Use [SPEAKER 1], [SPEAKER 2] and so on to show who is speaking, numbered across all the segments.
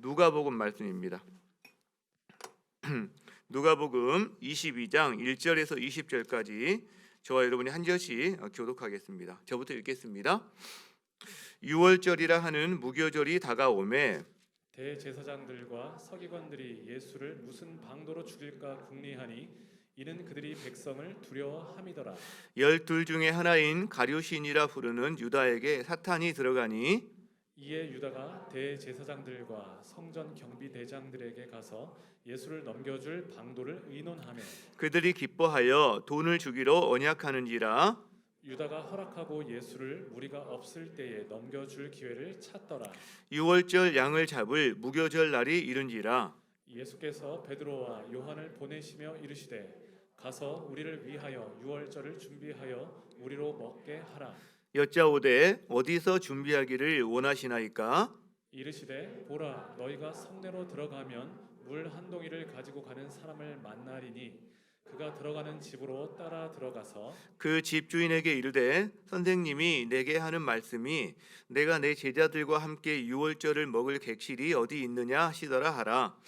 [SPEAKER 1] 누가복음 말씀입니다. 누가복음 22장 1절에서 20절까지 저와 여러분이 한 절씩 교독하겠습니다. 저부터 읽겠습니다. 유월절이라 하는 무교절이 다가오매
[SPEAKER 2] 대제사장들과 서기관들이 예수를 무슨 방도로 죽일까 궁리하니 이는 그들이 백성을 두려워함이더라.
[SPEAKER 1] 12 중에 하나인 가룟신이라 부르는 유다에게 사탄이 들어가니
[SPEAKER 2] 이에 유다가 대제사장들과 성전 경비대장들에게 가서 예수를 넘겨줄 방도를 의논하며
[SPEAKER 1] 그들이 기뻐하여 돈을 주기로 언약하는지라.
[SPEAKER 2] 유다가 허락하고 예수를 무리가 없을 때에 넘겨줄 기회를 찾더라.
[SPEAKER 1] 유월절 양을 잡을 무교절 날이 이른지라.
[SPEAKER 2] 예수께서 베드로와 요한을 보내시며 이르시되 가서 우리를 위하여 유월절을 준비하여 우리로 먹게 하라.
[SPEAKER 1] 여짜오되 어디서 준비하기를 원하시나이까?
[SPEAKER 2] 이르시되 보라 너희가 성내로 들어가면 물 한 동이를 가지고 가는 사람을 만나리니 그가 들어가는 집으로 따라 들어가서
[SPEAKER 1] 그 집주인에게 이르되 선생님이 내게 하는 말씀이 내가 내 제자들과 함께 유월절을 먹을 객실이 어디 있느냐 하시더라 하라.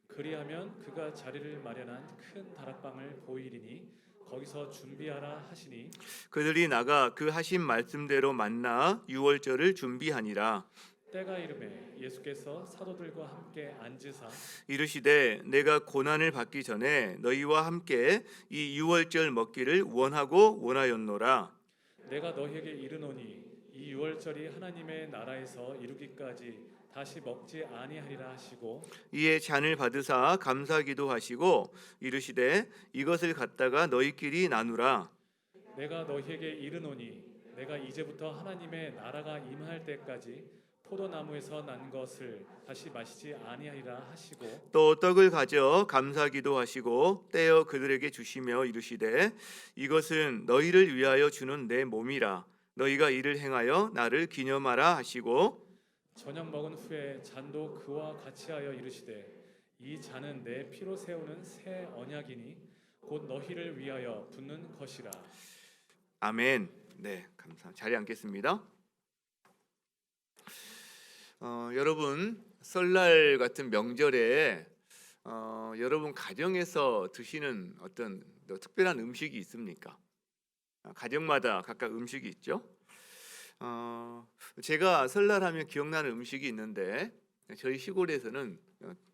[SPEAKER 2] 그리하면 그가 자리를 마련한 큰 다락방을 보이리니 거기서 준비하라 하시니
[SPEAKER 1] 그들이 나가 그 하신 말씀대로 만나 유월절을 준비하니라.
[SPEAKER 2] 때가 이르매 예수께서 사도들과 함께 앉으사
[SPEAKER 1] 이르시되 내가 고난을 받기 전에 너희와 함께 이 유월절 먹기를 원하고 원하였노라.
[SPEAKER 2] 내가 너희에게 이르노니 이 유월절이 하나님의 나라에서 이루기까지 다시 먹지 아니하리라 하시고
[SPEAKER 1] 이에 잔을 받으사 감사기도 하시고 이르시되 이것을 갖다가 너희끼리 나누라.
[SPEAKER 2] 내가 너희에게 이르노니 내가 이제부터 하나님의 나라가 임할 때까지 포도나무에서 난 것을 다시 마시지 아니하리라 하시고
[SPEAKER 1] 또 떡을 가져 감사기도 하시고 떼어 그들에게 주시며 이르시되 이것은 너희를 위하여 주는 내 몸이라. 너희가 이를 행하여 나를 기념하라 하시고
[SPEAKER 2] 저녁 먹은 후에 잔도 그와 같이 하여 이르시되 이 잔은 내 피로 세우는 새 언약이니 곧 너희를 위하여 붓는 것이라.
[SPEAKER 1] 아멘. 네, 감사합니다. 자리에 앉겠습니다. 여러분 설날 같은 명절에 여러분 가정에서 드시는 어떤 특별한 음식이 있습니까? 가정마다 각각 음식이 있죠. 제가 설날하면 기억나는 음식이 있는데 저희 시골에서는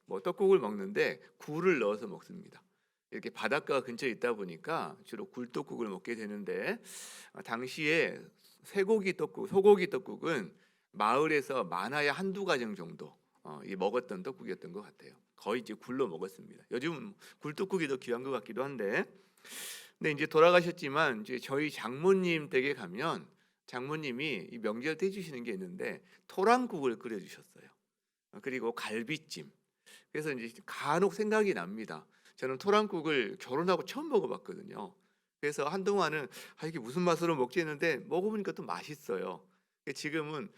[SPEAKER 1] 뭐 떡국을 먹는데 굴을 넣어서 먹습니다. 이렇게 바닷가 근처에 있다 보니까 주로 굴떡국을 먹게 되는데 당시에 소고기 떡국은 마을에서 많아야 한두 가정 정도 먹었던 떡국이었던 것 같아요. 거의 이제 굴로 먹었습니다. 요즘은 굴떡국이 더 귀한 것 같기도 한데, 근데 이제 돌아가셨지만 이제 저희 장모님 댁에 가면 장모님이 이 명절 때 해주시는 게 있는데 토랑국을 끓여주셨어요. 그리고 갈비찜. 그래서 이제 간혹 생각이 납니다. 저는 토랑국을 결혼하고 처음 먹어봤거든요. 그래서 한동안은 이게 무슨 맛으로 먹지 했는데 먹어보니까 또 맛있어요. 지금은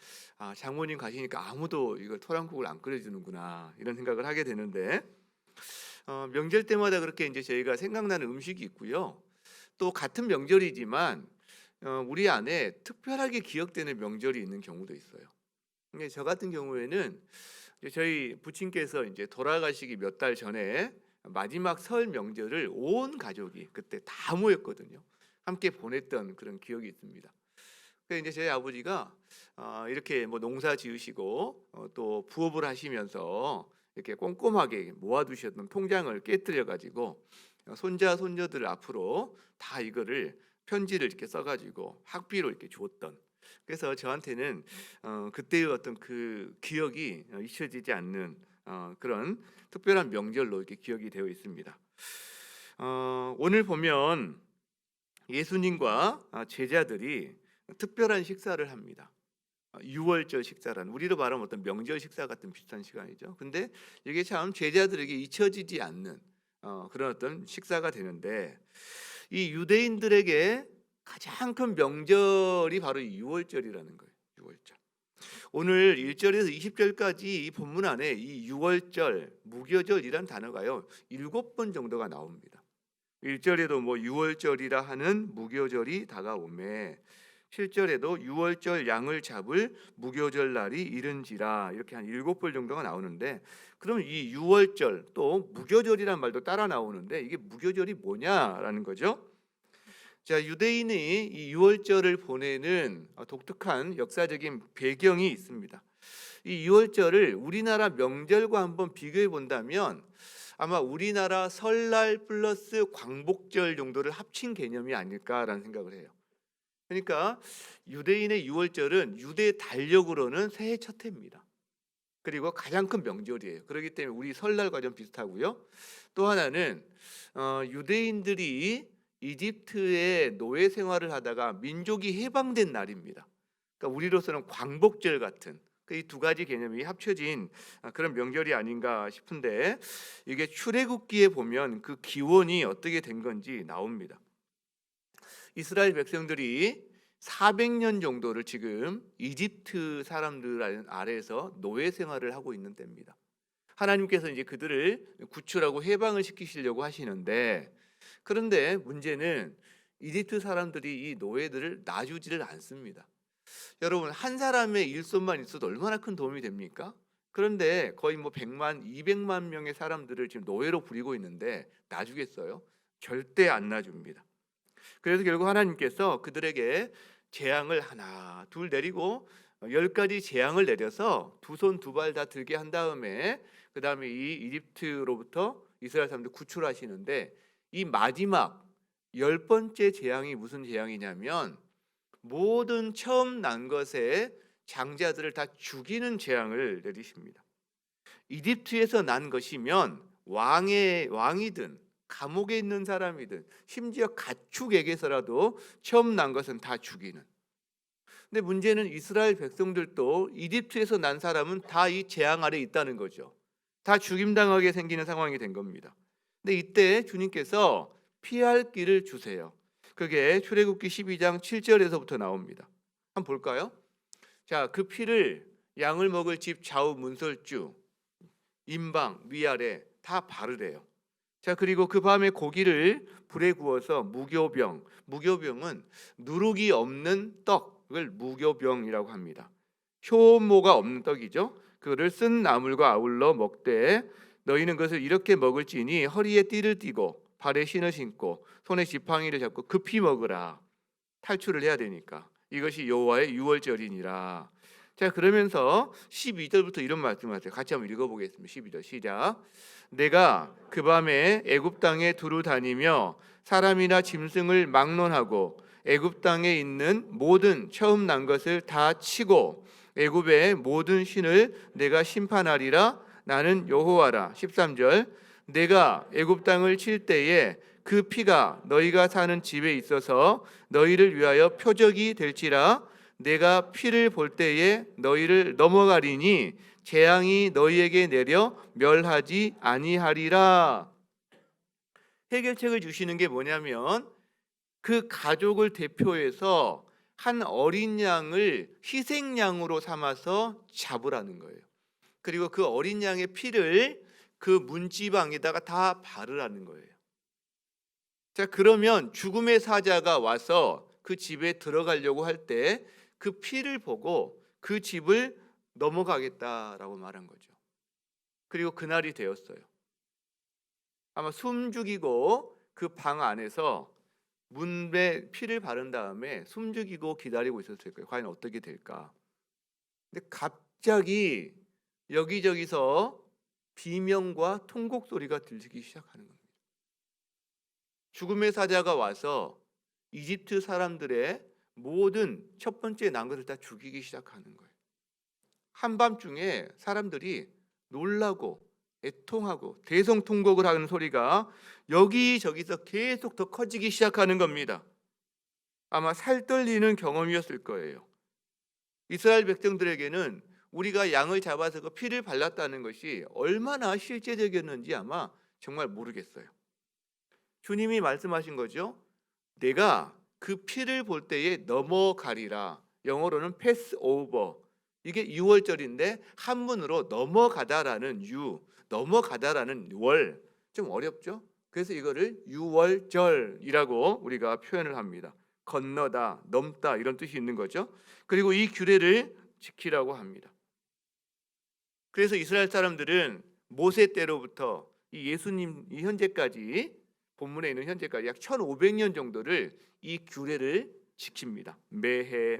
[SPEAKER 1] 장모님 가시니까 아무도 이걸 토랑국을 안 끓여주는구나 이런 생각을 하게 되는데 명절 때마다 그렇게 이제 저희가 생각나는 음식이 있고요. 또 같은 명절이지만 우리 안에 특별하게 기억되는 명절이 있는 경우도 있어요. 근데 저 같은 경우에는 이제 저희 부친께서 이제 돌아가시기 몇 달 전에 마지막 설 명절을 온 가족이 그때 다 모였거든요. 함께 보냈던 그런 기억이 있습니다. 그래서 이제 저희 아버지가 이렇게 뭐 농사 지으시고 또 부업을 하시면서 이렇게 꼼꼼하게 모아두셨던 통장을 깨뜨려 가지고 손자 손녀들 앞으로 다 이거를 편지를 이렇게 써가지고 학비로 이렇게 줬던. 그래서 저한테는 그때의 어떤 그 기억이 잊혀지지 않는 그런 특별한 명절로 이렇게 기억이 되어 있습니다. 오늘 보면 예수님과 제자들이 특별한 식사를 합니다. 유월절 식사라는 우리로 말하면 어떤 명절 식사 같은 비슷한 시간이죠. 근데 이게 참 제자들에게 잊혀지지 않는 그런 어떤 식사가 되는데 이 유대인들에게 가장 큰 명절이 바로 유월절이라는 거예요. 유월절. 오늘 1절에서 20절까지 이 본문 안에 이 유월절, 무교절이란 단어가요 7번 정도가 나옵니다. 1절에도 뭐 유월절이라 하는 무교절이 다가오매 7절에도 유월절 양을 잡을 무교절 날이 이른지라 이렇게 한 7번 정도가 나오는데, 그럼 이 유월절 또 무교절이란 말도 따라 나오는데 이게 무교절이 뭐냐라는 거죠. 자, 유대인이 이 유월절을 보내는 독특한 역사적인 배경이 있습니다. 이 유월절을 우리나라 명절과 한번 비교해 본다면 아마 우리나라 설날 플러스 광복절 정도를 합친 개념이 아닐까라는 생각을 해요. 그러니까 유대인의 유월절은 유대 달력으로는 새해 첫 해입니다. 그리고 가장 큰 명절이에요. 그렇기 때문에 우리 설날과 좀 비슷하고요. 또 하나는 유대인들이 이집트의 노예 생활을 하다가 민족이 해방된 날입니다. 그러니까 우리로서는 광복절 같은 이 두 가지 개념이 합쳐진 그런 명절이 아닌가 싶은데, 이게 출애굽기에 보면 그 기원이 어떻게 된 건지 나옵니다. 이스라엘 백성들이 400년 정도를 지금 이집트 사람들 아래에서 노예 생활을 하고 있는 때입니다. 하나님께서 이제 그들을 구출하고 해방을 시키시려고 하시는데, 그런데 문제는 이집트 사람들이 이 노예들을 놔주지를 않습니다. 여러분, 한 사람의 일손만 있어도 얼마나 큰 도움이 됩니까? 그런데 거의 100만, 200만 명의 사람들을 지금 노예로 부리고 있는데 놔주겠어요? 절대 안 놔줍니다. 그래서 결국 하나님께서 그들에게 재앙을 하나 둘 내리고 10가지 재앙을 내려서 두 손 두 발 다 들게 한 다음에 그 다음에 이 이집트로부터 이스라엘 사람들 구출하시는데, 이 마지막 10번째 재앙이 무슨 재앙이냐면 모든 처음 난 것의 장자들을 다 죽이는 재앙을 내리십니다. 이집트에서 난 것이면 왕이든 감옥에 있는 사람이든 심지어 가축에게서라도 처음 난 것은 다 죽이는. 근데 문제는 이스라엘 백성들도 이집트에서 난 사람은 다 이 재앙 아래 있다는 거죠. 다 죽임당하게 생기는 상황이 된 겁니다. 근데 이때 주님께서 피할 길을 주세요. 그게 출애굽기 12장 7절에서부터 나옵니다. 한번 볼까요? 자, 그 피를 양을 먹을 집 좌우 문설주, 임방, 위아래 다 바르래요. 자, 그리고 그 밤에 고기를 불에 구워서 무교병은 누룩이 없는 떡을 무교병이라고 합니다. 효모가 없는 떡이죠. 그를 쓴 나물과 아울러 먹되 너희는 그것을 이렇게 먹을지니 허리에 띠를 띠고 발에 신을 신고 손에 지팡이를 잡고 급히 먹으라. 탈출을 해야 되니까. 이것이 여호와의 유월절이니라. 자, 그러면서 12절부터 이런 말씀을 하세요. 같이 한번 읽어보겠습니다. 12절 시작. 내가 그 밤에 애굽 땅에 두루 다니며 사람이나 짐승을 막론하고 애굽 땅에 있는 모든 처음 난 것을 다 치고 애굽의 모든 신을 내가 심판하리라. 나는 여호와라. 13절. 내가 애굽 땅을 칠 때에 그 피가 너희가 사는 집에 있어서 너희를 위하여 표적이 될지라. 내가 피를 볼 때에 너희를 넘어가리니 재앙이 너희에게 내려 멸하지 아니하리라. 해결책을 주시는 게 뭐냐면 그 가족을 대표해서 한 어린 양을 희생양으로 삼아서 잡으라는 거예요. 그리고 그 어린 양의 피를 그 문지방에다가 다 바르라는 거예요. 자, 그러면 죽음의 사자가 와서 그 집에 들어가려고 할 때 그 피를 보고 그 집을 넘어가겠다라고 말한 거죠. 그리고 그날이 되었어요. 아마 숨 죽이고 그 방 안에서 문에 피를 바른 다음에 숨 죽이고 기다리고 있었을 거예요. 과연 어떻게 될까? 근데 갑자기 여기저기서 비명과 통곡 소리가 들리기 시작하는 겁니다. 죽음의 사자가 와서 이집트 사람들의 모든 첫 번째 난 것을 다 죽이기 시작하는 거예요. 한밤중에 사람들이 놀라고 애통하고 대성통곡을 하는 소리가 여기저기서 계속 더 커지기 시작하는 겁니다. 아마 살떨리는 경험이었을 거예요. 이스라엘 백성들에게는 우리가 양을 잡아서 그 피를 발랐다는 것이 얼마나 실제적이었는지 아마 정말 모르겠어요. 주님이 말씀하신 거죠. 내가 그 피를 볼 때에 넘어가리라. 영어로는 pass over. 이게 유월절인데 한문으로 넘어가다라는 넘어가다라는 월. 좀 어렵죠? 그래서 이거를 유월절이라고 우리가 표현을 합니다. 건너다, 넘다 이런 뜻이 있는 거죠. 그리고 이 규례를 지키라고 합니다. 그래서 이스라엘 사람들은 모세 때로부터 이 예수님 이 현재까지 본문에 있는 현재까지 약 1500년 정도를 이 규례를 지킵니다. 매해.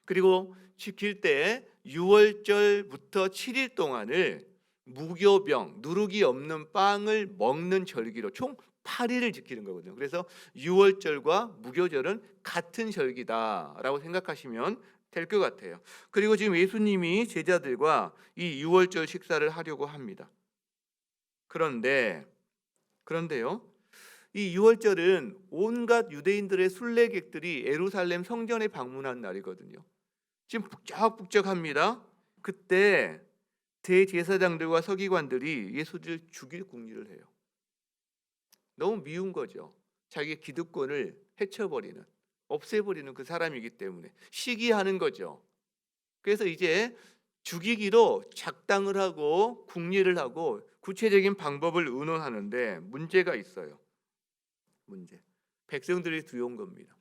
[SPEAKER 1] 그리고 지킬 때 6월절부터 7일 동안을 무교병, 누룩이 없는 빵을 먹는 절기로 총 8일을 지키는 거거든요. 그래서 6월절과 무교절은 같은 절기다라고 생각하시면 될 것 같아요. 그리고 지금 예수님이 제자들과 이 6월절 식사를 하려고 합니다. 그런데요. 이 6월절은 온갖 유대인들의 순례객들이 예루살렘 성전에 방문한 날이거든요. 지금 북적북적합니다. 그때 대제사장들과 서기관들이 예수를 죽일 궁리를 해요. 너무 미운 거죠. 자기의 기득권을 해쳐버리는, 없애버리는 그 사람이기 때문에 시기하는 거죠. 그래서 이제 죽이기로 작당을 하고 궁리를 하고 구체적인 방법을 의논하는데 문제가 있어요. 백성들이 두려운 겁니다.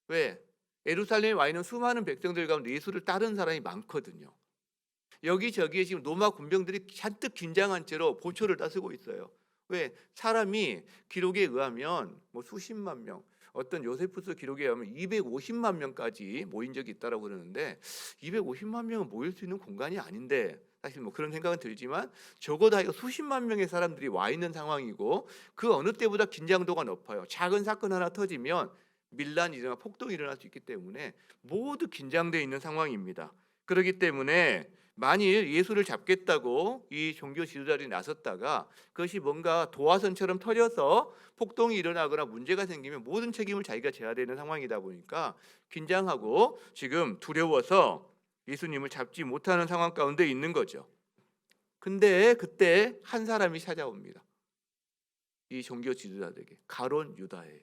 [SPEAKER 1] 왜? 예루살렘에 와 있는 수많은 백성들 가운데 예수를 따르는 사람이 많거든요. 여기저기에 지금 로마 군병들이 잔뜩 긴장한 채로 보초를 따르고 있어요. 왜? 사람이 기록에 의하면 뭐 수십만 명, 어떤 요세푸스 기록에 의하면 250만 명까지 모인 적이 있다라고 그러는데 250만 명은 모일 수 있는 공간이 아닌데 사실 뭐 그런 생각은 들지만 적어도 이거 수십만 명의 사람들이 와 있는 상황이고 그 어느 때보다 긴장도가 높아요. 작은 사건 하나 터지면 밀란이 일어나 폭동이 일어날 수 있기 때문에 모두 긴장되어 있는 상황입니다. 그렇기 때문에 만일 예수를 잡겠다고 이 종교 지도자들이 나섰다가 그것이 뭔가 도화선처럼 터져서 폭동이 일어나거나 문제가 생기면 모든 책임을 자기가 져야 되는 상황이다 보니까 긴장하고 지금 두려워서 예수님을 잡지 못하는 상황 가운데 있는 거죠. 근데 그때 한 사람이 찾아옵니다. 이 종교 지도자들에게 가룟 유다예요.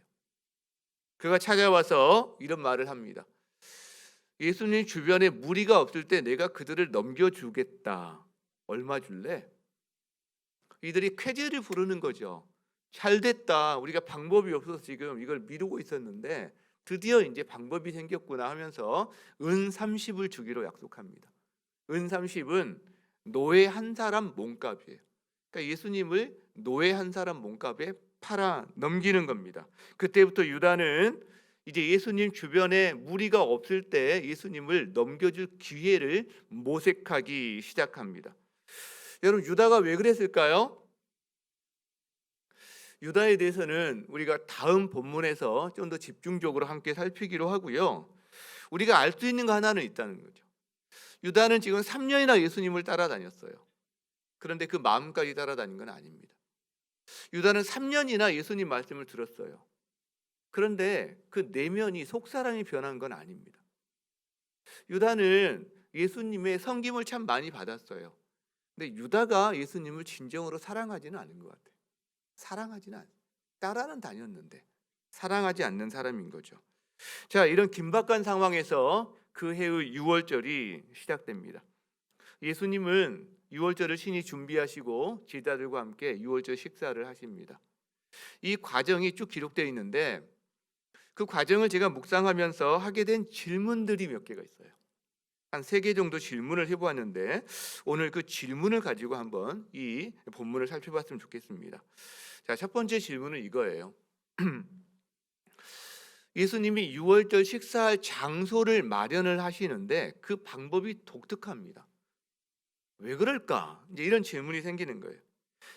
[SPEAKER 1] 그가 찾아와서 이런 말을 합니다. 예수님 주변에 무리가 없을 때 내가 그들을 넘겨주겠다. 얼마 줄래? 이들이 쾌재를 부르는 거죠. 잘 됐다. 우리가 방법이 없어서 지금 이걸 미루고 있었는데 드디어 이제 방법이 생겼구나 하면서 은 30을 주기로 약속합니다. 은 30은 노예 한 사람 몸값이에요. 그러니까 예수님을 노예 한 사람 몸값에 팔아 넘기는 겁니다. 그때부터 유다는 이제 예수님 주변에 무리가 없을 때 예수님을 넘겨줄 기회를 모색하기 시작합니다. 여러분 유다가 왜 그랬을까요? 유다에 대해서는 우리가 다음 본문에서 좀 더 집중적으로 함께 살피기로 하고요. 우리가 알 수 있는 거 하나는 있다는 거죠. 유다는 지금 3년이나 예수님을 따라다녔어요. 그런데 그 마음까지 따라다닌 건 아닙니다. 유다는 3년이나 예수님 말씀을 들었어요. 그런데 그 내면이 속사람이 변한 건 아닙니다. 유다는 예수님의 섬김을 참 많이 받았어요. 근데 유다가 예수님을 진정으로 사랑하지는 않은 것 같아요. 따라는 다녔는데 사랑하지 않는 사람인 거죠. 자, 이런 긴박한 상황에서 그 해의 6월절이 시작됩니다. 예수님은 6월절을 친히 준비하시고 제자들과 함께 6월절 식사를 하십니다. 이 과정이 쭉 기록되어 있는데 그 과정을 제가 묵상하면서 하게 된 질문들이 몇 개가 있어요. 한 3개 정도 질문을 해보았는데 오늘 그 질문을 가지고 한번 이 본문을 살펴봤으면 좋겠습니다. 자, 첫 번째 질문은 이거예요. 예수님이 6월절 식사할 장소를 마련을 하시는데 그 방법이 독특합니다. 왜 그럴까? 이제 이런 질문이 생기는 거예요.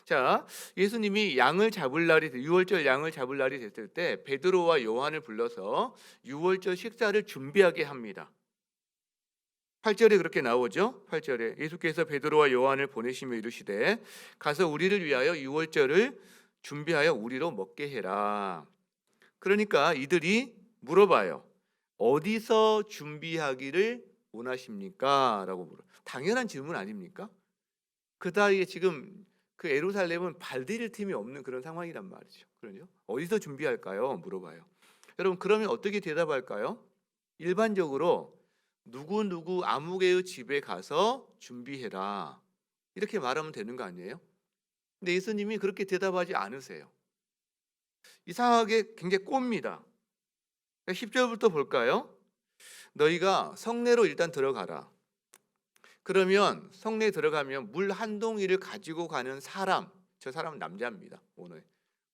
[SPEAKER 1] 자, 예수님이 양을 잡을 날이 6월절 양을 잡을 날이 됐을 때 베드로와 요한을 불러서 6월절 식사를 준비하게 합니다. 8절에 그렇게 나오죠. 8절에 예수께서 베드로와 요한을 보내시며 이르시되 가서 우리를 위하여 6월절을 준비하여 우리로 먹게 해라. 그러니까 이들이 물어봐요. 어디서 준비하기를 원하십니까? 라고 물어. 당연한 질문 아닙니까? 그 나이에 지금 그 예루살렘은 발디딜 틈이 없는 그런 상황이란 말이죠. 그러죠? 어디서 준비할까요? 물어봐요. 여러분 그러면 어떻게 대답할까요? 일반적으로 누구 아무개의 집에 가서 준비해라 이렇게 말하면 되는 거 아니에요? 근데 예수님이 그렇게 대답하지 않으세요. 이상하게 굉장히 꼽니다. 10절부터 볼까요? 너희가 성내로 일단 들어가라. 그러면 성내에 들어가면 물 한 동이를 가지고 가는 사람, 저 사람은 남자입니다. 오늘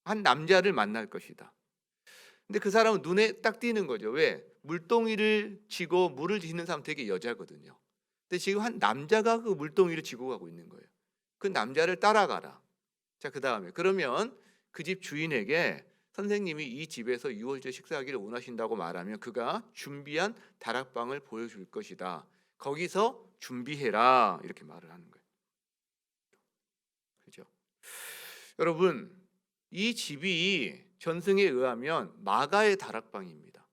[SPEAKER 1] 한 남자를 만날 것이다. 근데 그 사람은 눈에 딱 띄는 거죠. 왜? 물동이를 지고 물을 짓는 사람 되게 여자거든요. 근데 지금 한 남자가 그 물동이를 지고 가고 있는 거예요. 그 남자를 따라가라. 자, 그다음에 그러면 그 집 주인에게 선생님이 이 집에서 유월절 식사하기를 원하신다고 말하면 그가 준비한 다락방을 보여줄 것이다. 거기서 준비해라. 이렇게 말을 하는 거예요. 그죠? 여러분, 이 집이 전승에 의하면 마가의 다락방입니다.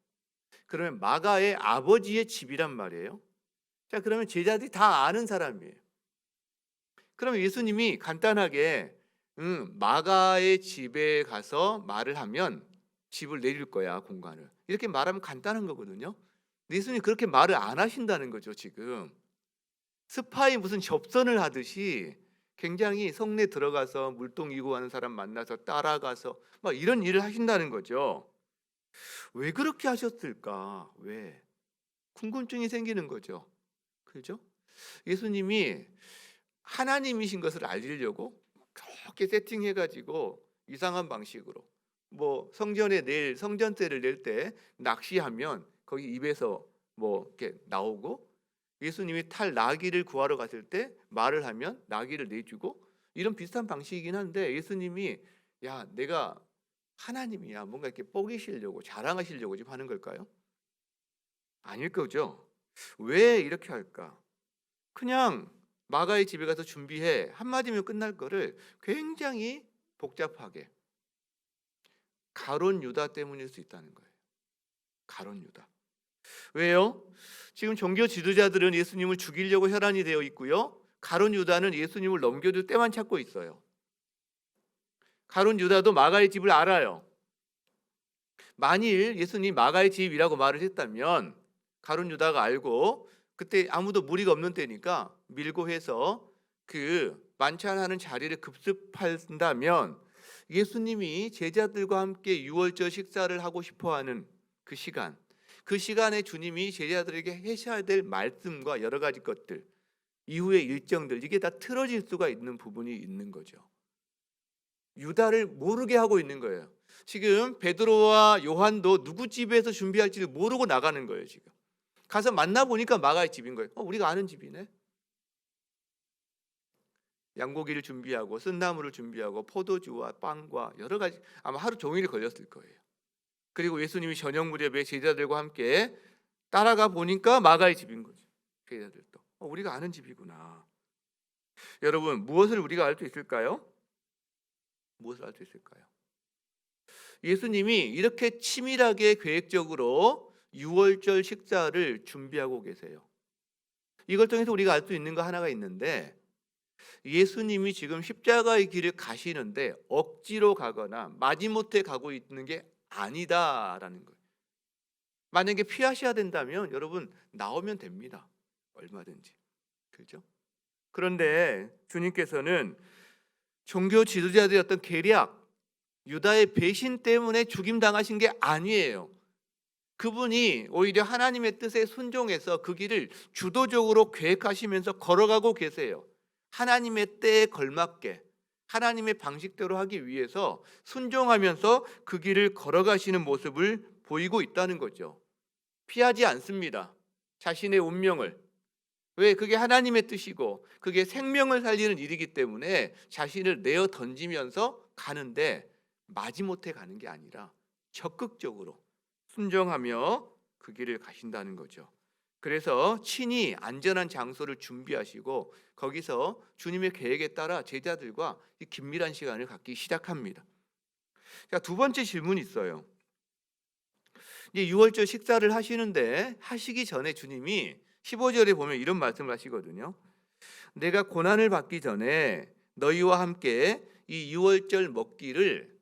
[SPEAKER 1] 그러면 마가의 아버지의 집이란 말이에요. 자, 그러면 제자들이 다 아는 사람이에요. 그러면 예수님이 간단하게 마가의 집에 가서 말을 하면 집을 내줄 거야, 공간을. 이렇게 말하면 간단한 거거든요. 예수님이 그렇게 말을 안 하신다는 거죠, 지금. 스파이 무슨 접선을 하듯이 굉장히 성내 들어가서 물동 이고 하는 사람 만나서 따라가서 막 이런 일을 하신다는 거죠. 왜 그렇게 하셨을까? 왜? 궁금증이 생기는 거죠. 그죠? 예수님이 하나님이신 것을 알리려고 그렇게 세팅해가지고 이상한 방식으로 뭐 성전세를 낼 때 낚시하면 거기 입에서 뭐 이렇게 나오고 예수님이 탈 나귀를 구하러 갔을 때 말을 하면 나귀를 내주고 이런 비슷한 방식이긴 한데 예수님이 야 내가 하나님이야 뭔가 이렇게 뽀기시려고 자랑하시려고 지금 하는 걸까요? 아닐 거죠. 왜 이렇게 할까? 그냥 마가의 집에 가서 준비해 한마디면 끝날 거를 굉장히 복잡하게 가룟 유다 때문일 수 있다는 거예요. 가룟 유다. 왜요? 지금 종교 지도자들은 예수님을 죽이려고 혈안이 되어 있고요. 가룟 유다는 예수님을 넘겨줄 때만 찾고 있어요. 가룟 유다도 마가의 집을 알아요. 만일 예수님 마가의 집이라고 말을 했다면 가룟 유다가 알고 그때 아무도 무리가 없는 때니까 밀고 해서 그 만찬하는 자리를 급습한다면 예수님이 제자들과 함께 유월절 식사를 하고 싶어하는 그 시간에 주님이 제자들에게 하셔야 될 말씀과 여러 가지 것들 이후의 일정들 이게 다 틀어질 수가 있는 부분이 있는 거죠. 유다를 모르게 하고 있는 거예요. 지금 베드로와 요한도 누구 집에서 준비할지를 모르고 나가는 거예요. 지금 가서 만나보니까 마가의 집인 거예요. 우리가 아는 집이네. 양고기를 준비하고 쓴나물을 준비하고 포도주와 빵과 여러 가지 아마 하루 종일 걸렸을 거예요. 그리고 예수님이 저녁 무렵에 제자들과 함께 따라가 보니까 마가의 집인 거죠. 제자들도 우리가 아는 집이구나. 여러분 무엇을 우리가 알 수 있을까요? 무엇을 알 수 있을까요? 예수님이 이렇게 치밀하게 계획적으로 유월절 식사를 준비하고 계세요. 이걸 통해서 우리가 알 수 있는 거 하나가 있는데 예수님이 지금 십자가의 길을 가시는데 억지로 가거나 마지못해 가고 있는 게 아니다라는 거예요. 만약에 피하셔야 된다면 여러분 나오면 됩니다. 얼마든지. 그렇죠? 그런데 주님께서는 종교 지도자들의 어떤 계략, 유다의 배신 때문에 죽임당하신 게 아니에요. 그분이 오히려 하나님의 뜻에 순종해서 그 길을 주도적으로 계획하시면서 걸어가고 계세요. 하나님의 때에 걸맞게 하나님의 방식대로 하기 위해서 순종하면서 그 길을 걸어가시는 모습을 보이고 있다는 거죠. 피하지 않습니다. 자신의 운명을. 왜? 그게 하나님의 뜻이고 그게 생명을 살리는 일이기 때문에 자신을 내어 던지면서 가는데 마지못해 가는 게 아니라 적극적으로 순종하며 그 길을 가신다는 거죠. 그래서 친히 안전한 장소를 준비하시고 거기서 주님의 계획에 따라 제자들과 이 긴밀한 시간을 갖기 시작합니다. 자, 두 번째 질문이 있어요. 이제 유월절 식사를 하시는데 하시기 전에 주님이 15절에 보면 이런 말씀을 하시거든요. 내가 고난을 받기 전에 너희와 함께 이 유월절 먹기를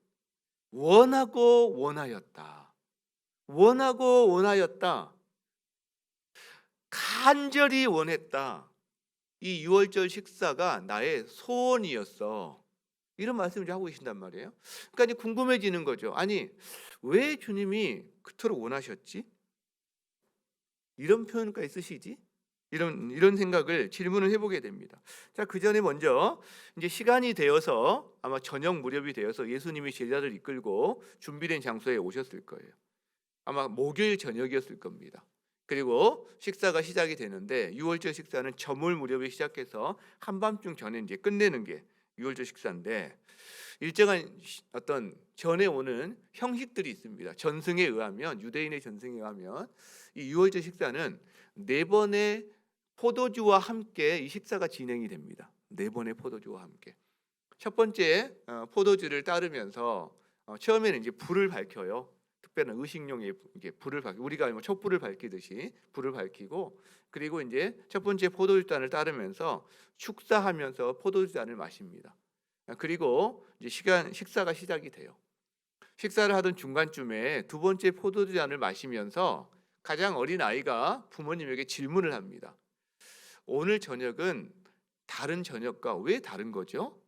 [SPEAKER 1] 원하고 원하였다. 원하고 원하였다. 간절히 원했다. 이 유월절 식사가 나의 소원이었어. 이런 말씀을 하고 계신단 말이에요. 그러니까 이제 궁금해지는 거죠. 아니, 왜 주님이 그토록 원하셨지? 이런 표현까지 쓰시지? 이런 생각을 질문을 해보게 됩니다. 자, 그 전에 먼저 이제 시간이 되어서 아마 저녁 무렵이 되어서 예수님이 제자를 이끌고 준비된 장소에 오셨을 거예요. 아마 목요일 저녁이었을 겁니다. 그리고 식사가 시작이 되는데 유월절 식사는 저물 무렵에 시작해서 한밤중 전에 이제 끝내는 게 유월절 식사인데, 일정한 어떤 전에 오는 형식들이 있습니다. 전승에 의하면, 유대인의 전승에 의하면 이 유월절 식사는 4번의 포도주와 함께 이 식사가 진행이 됩니다. 4번의 포도주와 함께. 첫 번째 포도주를 따르면서 처음에는 이제 불을 밝혀요. 특별한 의식용의 이게 불을 밝히, 우리가 뭐 촛불을 밝히듯이 불을 밝히고, 그리고 이제 첫 번째 포도주 잔을 따르면서 축사하면서 포도주 잔을 마십니다. 그리고 이제 식사가 시작이 돼요. 식사를 하던 중간쯤에 두 번째 포도주 잔을 마시면서 가장 어린 아이가 부모님에게 질문을 합니다. 오늘 저녁은 다른 저녁과 왜 다른 거죠?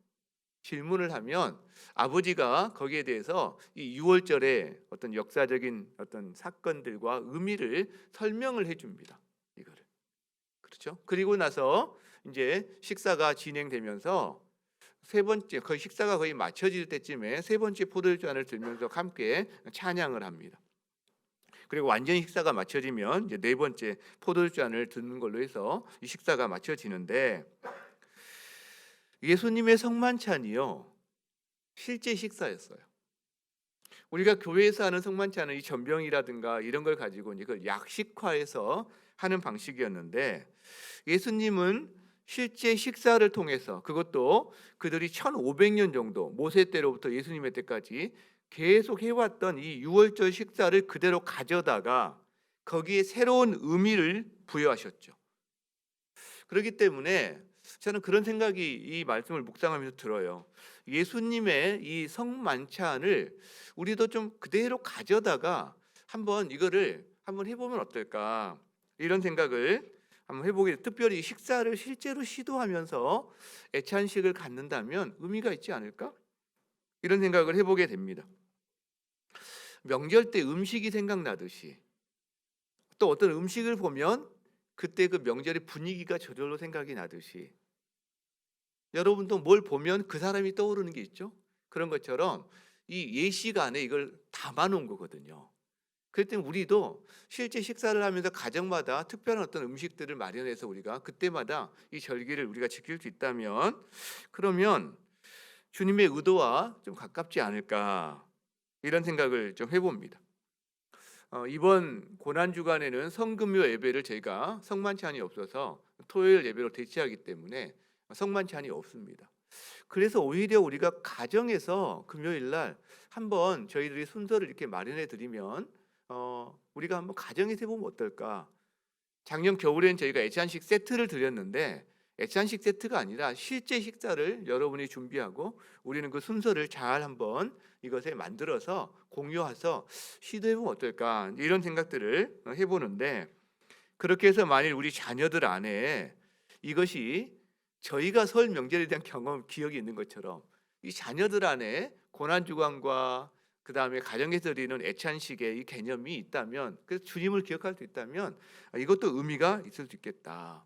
[SPEAKER 1] 질문을 하면 아버지가 거기에 대해서 이 유월절의 어떤 역사적인 어떤 사건들과 의미를 설명을 해줍니다. 이거를. 그렇죠? 그리고 나서 이제 식사가 진행되면서 세 번째, 거의 식사가 거의 마쳐질 때쯤에 세 번째 포도주잔을 들면서 함께 찬양을 합니다. 그리고 완전히 식사가 마쳐지면 이제 네 번째 포도주잔을 듣는 걸로 해서 이 식사가 마쳐지는데, 예수님의 성만찬이요 실제 식사였어요. 우리가 교회에서 하는 성만찬은 이 전병이라든가 이런 걸 가지고 이제 그걸 약식화해서 하는 방식이었는데, 예수님은 실제 식사를 통해서, 그것도 그들이 1500년 정도 모세 때로부터 예수님의 때까지 계속 해왔던 이 유월절 식사를 그대로 가져다가 거기에 새로운 의미를 부여하셨죠. 그렇기 때문에 저는 그런 생각이 이 말씀을 묵상하면서 들어요. 예수님의 이 성만찬을 우리도 좀 그대로 가져다가 이거를 한번 해보면 어떨까, 이런 생각을 한번 해보게. 특별히 식사를 실제로 시도하면서 애찬식을 갖는다면 의미가 있지 않을까, 이런 생각을 해보게 됩니다. 명절 때 음식이 생각나듯이 또 어떤 음식을 보면 그때 그 명절의 분위기가 저절로 생각이 나듯이, 여러분도 뭘 보면 그 사람이 떠오르는 게 있죠. 그런 것처럼 이 예시가 안에 이걸 담아놓은 거거든요. 그렇기 때문에 우리도 실제 식사를 하면서 가정마다 특별한 어떤 음식들을 마련해서 우리가 그때마다 이 절기를 우리가 지킬 수 있다면, 그러면 주님의 의도와 좀 가깝지 않을까, 이런 생각을 좀 해봅니다. 이번 고난 주간에는 성금요 예배를 저희가 성만찬이 없어서 토요일 예배로 대체하기 때문에 성만찬이 없습니다. 그래서 오히려 우리가 가정에서 금요일 날 한번 저희들이 순서를 이렇게 마련해 드리면 우리가 한번 가정에서 해보면 어떨까. 작년 겨울엔 저희가 애찬식 세트를 드렸는데, 애찬식 세트가 아니라 실제 식사를 여러분이 준비하고 우리는 그 순서를 잘 한번 이것에 만들어서 공유해서 시도해보면 어떨까, 이런 생각들을 해보는데, 그렇게 해서 만일 우리 자녀들 안에 이것이 저희가 설 명절에 대한 기억이 있는 것처럼 이 자녀들 안에 고난주간과 그 다음에 가정에서 드리는 애찬식의 이 개념이 있다면, 그래서 주님을 기억할 수 있다면 이것도 의미가 있을 수 있겠다.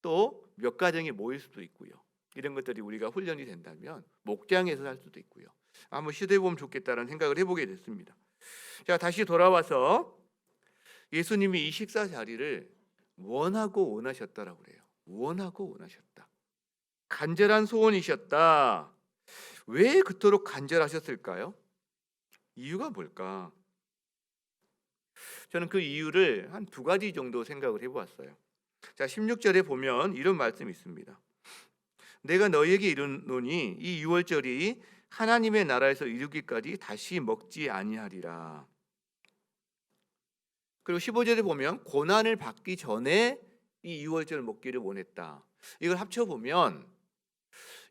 [SPEAKER 1] 또 몇 가정이 모일 수도 있고요. 이런 것들이 우리가 훈련이 된다면 목장에서 할 수도 있고요. 한번 시도해보면 좋겠다는 생각을 해보게 됐습니다. 자, 다시 돌아와서 예수님이 이 식사 자리를 원하셨다라고 그래요. 원하셨다. 간절한 소원이셨다. 왜 그토록 간절하셨을까요? 이유가 뭘까? 저는 그 이유를 한 2가지 정도 생각을 해보았어요. 자, 16절에 보면 이런 말씀이 있습니다. 내가 너희에게 이르노니 이 유월절이 하나님의 나라에서 이르기까지 다시 먹지 아니하리라. 그리고 15절에 보면 고난을 받기 전에 이 유월절을 먹기를 원했다. 이걸 합쳐보면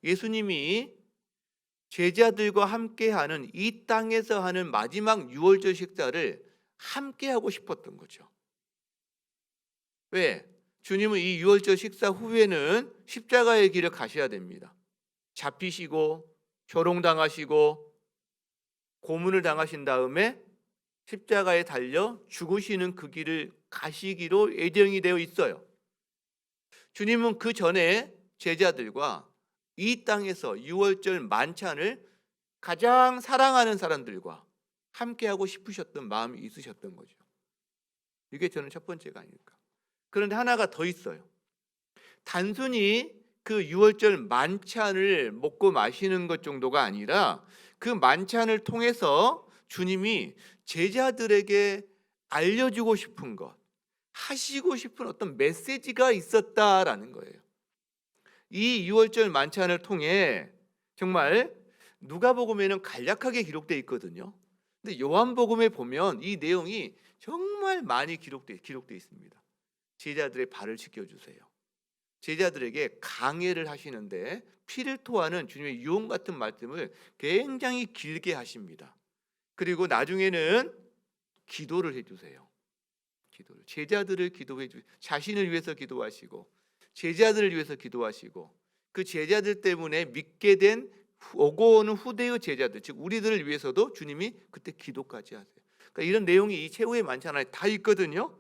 [SPEAKER 1] 예수님이 제자들과 함께하는 이 땅에서 하는 마지막 유월절 식사를 함께하고 싶었던 거죠. 왜? 주님은 이 유월절 식사 후에는 십자가의 길을 가셔야 됩니다. 잡히시고 조롱당하시고 고문을 당하신 다음에 십자가에 달려 죽으시는 그 길을 가시기로 예정이 되어 있어요. 주님은 그 전에 제자들과 이 땅에서 유월절 만찬을 가장 사랑하는 사람들과 함께하고 싶으셨던 마음이 있으셨던 거죠. 이게 저는 첫 번째가 아닐까. 그런데 하나가 더 있어요. 단순히 그 유월절 만찬을 먹고 마시는 것 정도가 아니라 그 만찬을 통해서 주님이 제자들에게 알려주고 싶은 것, 하시고 싶은 어떤 메시지가 있었다라는 거예요. 이 유월절 만찬을 통해 정말 누가복음에는 간략하게 기록되어 있거든요. 근데 요한복음에 보면 이 내용이 정말 많이 기록되어 있습니다. 제자들의 발을 씻겨주세요. 제자들에게 강해를 하시는데 피를 토하는 주님의 유언 같은 말씀을 굉장히 길게 하십니다. 그리고 나중에는 기도를 해주세요. 기도를, 제자들을 기도해 주, 자신을 위해서 기도하시고 제자들을 위해서 기도하시고 그 제자들 때문에 믿게 된 오고 오는 후대의 제자들, 즉 우리들을 위해서도 주님이 그때 기도까지 하세요. 그러니까 이런 내용이 이 최후의 만찬 안에 다 있거든요.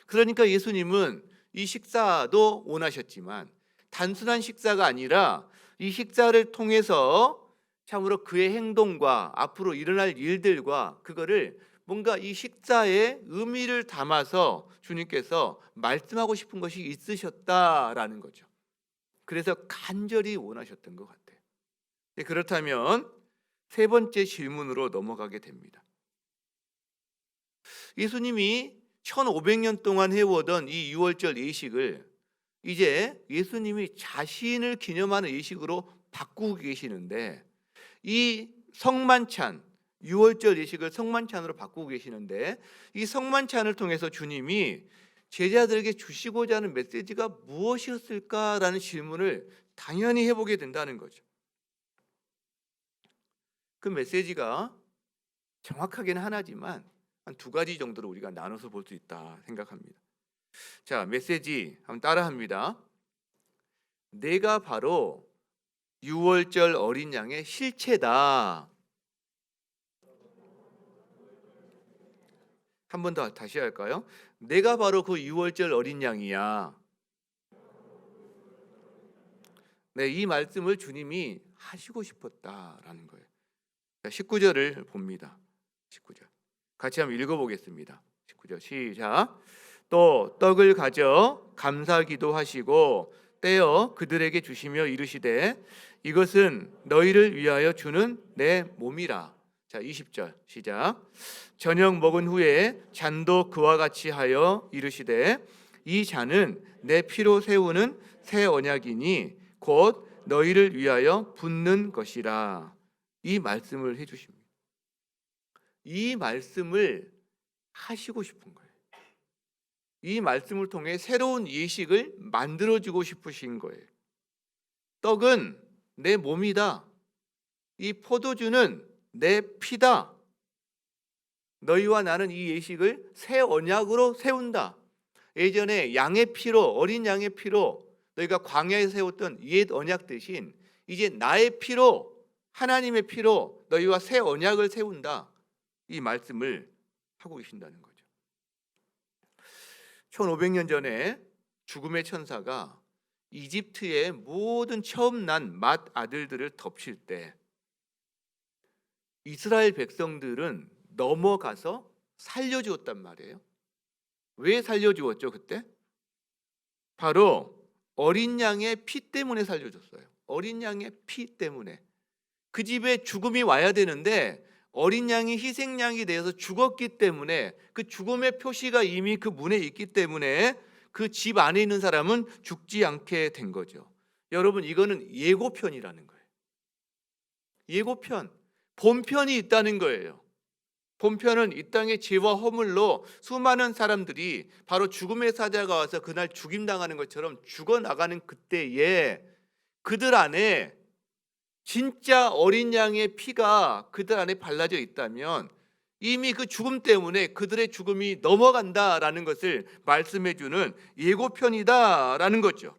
[SPEAKER 1] 그러니까 예수님은 이 식사도 원하셨지만 단순한 식사가 아니라 이 식사를 통해서 참으로 그의 행동과 앞으로 일어날 일들과 그거를 뭔가 이 식사에 의미를 담아서 주님께서 말씀하고 싶은 것이 있으셨다라는 거죠. 그래서 간절히 원하셨던 것 같아요. 그렇다면 세 번째 질문으로 넘어가게 됩니다. 예수님이 1500년 동안 해오던 이 유월절 예식을 이제 예수님이 자신을 기념하는 예식으로 바꾸고 계시는데 이 성만찬, 유월절 예식을 성만찬으로 바꾸고 계시는데 이 성만찬을 통해서 주님이 제자들에게 주시고자 하는 메시지가 무엇이었을까라는 질문을 당연히 해보게 된다는 거죠. 그 메시지가 정확하게는 하나지만 한 두 가지 정도로 우리가 나눠서 볼 수 있다 생각합니다. 자, 메시지 한번 따라합니다. 내가 바로 유월절 어린 양의 실체다. 한 번 더 다시 할까요? 내가 바로 그 유월절 어린 양이야. 네, 이 말씀을 주님이 하시고 싶었다라는 거예요. 19절을 봅니다. 19절. 같이 한번 읽어보겠습니다. 19절 시작. 또 떡을 가져 감사기도 하시고 떼어 그들에게 주시며 이르시되 이것은 너희를 위하여 주는 내 몸이라. 자, 20절 시작. 저녁 먹은 후에 잔도 그와 같이 하여 이르시되 이 잔은 내 피로 세우는 새 언약이니 곧 너희를 위하여 붓는 것이라. 이 말씀을 해주십니다. 이 말씀을 하시고 싶은 거예요. 이 말씀을 통해 새로운 예식을 만들어주고 싶으신 거예요. 떡은 내 몸이다. 이 포도주는 내 피다. 너희와 나는 이 예식을 새 언약으로 세운다. 예전에 양의 피로, 어린 양의 피로 너희가 광야에 세웠던 옛 언약 대신 이제 나의 피로, 하나님의 피로 너희와 새 언약을 세운다. 이 말씀을 하고 계신다는 거죠. 1500년 전에 죽음의 천사가 이집트의 모든 처음 난 맏 아들들을 덮칠 때 이스라엘 백성들은 넘어가서 살려주었단 말이에요. 왜 살려주었죠 그때? 바로 어린 양의 피 때문에 살려줬어요. 어린 양의 피 때문에. 그 집에 죽음이 와야 되는데 어린 양이 희생양이 되어서 죽었기 때문에 그 죽음의 표시가 이미 그 문에 있기 때문에 그 집 안에 있는 사람은 죽지 않게 된 거죠. 여러분, 이거는 예고편이라는 거예요. 예고편, 본편이 있다는 거예요. 본편은 이 땅의 죄와 허물로 수많은 사람들이 바로 죽음의 사자가 와서 그날 죽임당하는 것처럼 죽어나가는 그때에 그들 안에 진짜 어린 양의 피가 그들 안에 발라져 있다면 이미 그 죽음 때문에 그들의 죽음이 넘어간다라는 것을 말씀해주는 예고편이다라는 거죠.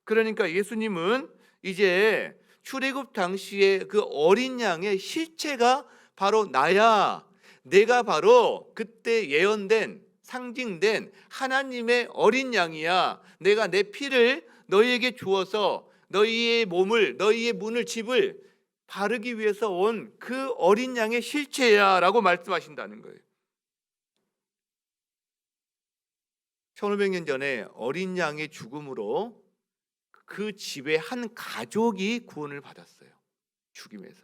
[SPEAKER 1] 그러니까 예수님은 이제 출애굽 당시에 그 어린 양의 실체가 바로 나야. 내가 바로 그때 예언된 상징된 하나님의 어린 양이야. 내가 내 피를 너희에게 주어서 너희의 몸을 너희의 문을 집을 바르기 위해서 온 그 어린 양의 실체야라고 말씀하신다는 거예요. 1500년 전에 어린 양의 죽음으로 그 집의 한 가족이 구원을 받았어요. 죽임에서.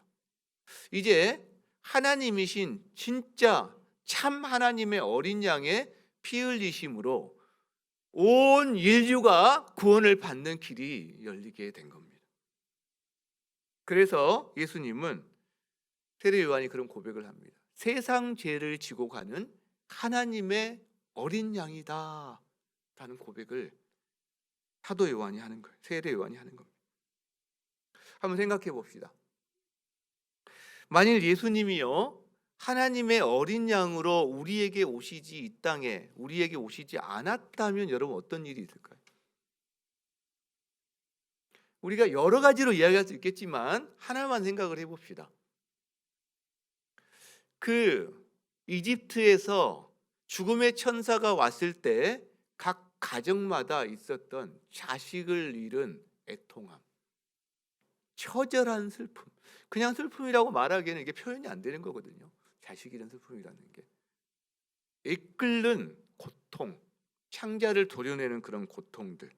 [SPEAKER 1] 이제 하나님이신 진짜 참 하나님의 어린 양의 피 흘리심으로 온 인류가 구원을 받는 길이 열리게 된 겁니다. 그래서 예수님은 세례 요한이 그런 고백을 합니다. 세상 죄를 지고 가는 하나님의 어린 양이다 라는 고백을 사도 요한이 하는 거예요. 세례 요한이 하는 겁니다. 한번 생각해 봅시다. 만일 예수님이요 하나님의 어린 양으로 우리에게 오시지 이 땅에 우리에게 오시지 않았다면 여러분 어떤 일이 있을까요? 우리가 여러 가지로 이야기할 수 있겠지만 하나만 생각을 해봅시다. 그 이집트에서 죽음의 천사가 왔을 때 각 가정마다 있었던 자식을 잃은 애통함, 처절한 슬픔. 그냥 슬픔이라고 말하기에는 이게 표현이 안 되는 거거든요. 자식 잃은 슬픔이라는 게. 이끌는 고통, 창자를 도려내는 그런 고통들.